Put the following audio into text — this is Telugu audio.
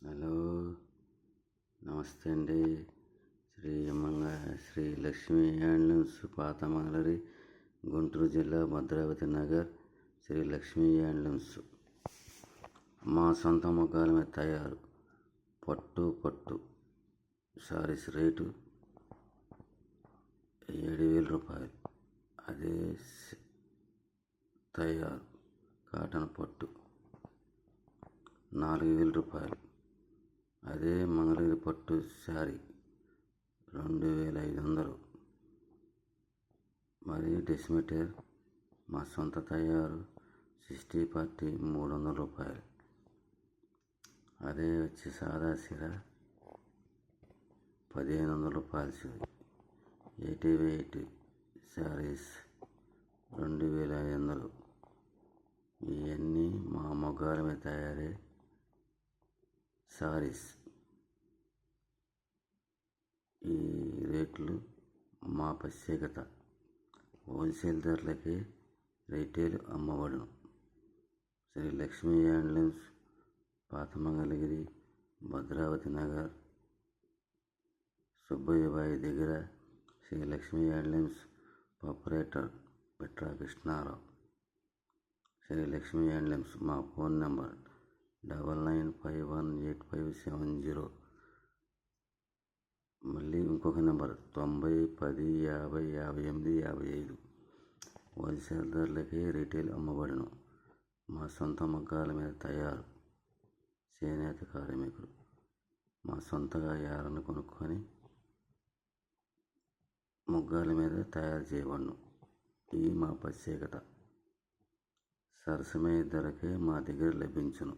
హలో, నమస్తే అండి. శ్రీ లక్ష్మీ హ్యాండ్లూమ్స్, పాత మంగళగిరి, గుంటూరు జిల్లా, భద్రావతి నగర్. శ్రీ లక్ష్మీ హ్యాండ్లూమ్స్ మా సొంత మొగ్గాల మీద తయారు. పట్టు సారీస్ రేటు 7,000 రూపాయలు. అదే తయారు కాటన్ పట్టు 4,000 రూపాయలు. అదే మంగళగిరి పట్టు శారీ 2,500. మరి డ్రెస్ మెటీరియల్ మా సొంత తయారు 60/40 300 రూపాయలు. అదే వచ్చి సాదా చీర 1,500 రూపాయలు. చీర 80/80 శారీస్ 2,500. ఇవన్నీ మా మొగ్గాల మీద తయారే సారీస్. ఈ రేట్లు మా ప్రత్యేకత. హోల్సేల్ ధరలకే రీటైల్ అమ్మబడును. శ్రీ లక్ష్మీ హ్యాండ్లూమ్స్, పాత మంగళగిరి, భద్రావతి నగర్, సుబ్బయ్యబాయి దగ్గర. శ్రీ లక్ష్మీ హ్యాండ్లూమ్స్ ఆపరేటర్ పిట్రా కృష్ణారావు. శ్రీ లక్ష్మీ హ్యాండ్లూమ్స్. మా ఫోన్ నెంబర్ 99518570. మళ్ళీ ఇంకొక నెంబర్ 9010505855. హోల్సేల్ ధరలకే రీటైల్ అమ్మబడును. మా సొంత మొగ్గాల మీద తయారు. చేనేత కార్మికులు మా సొంతగా యాలను కొనుక్కొని మొగ్గాల మీద తయారు చేయబడును. ఇది మా ప్రత్యేకత. సరసమైన ధరకే మా దగ్గర లభించును.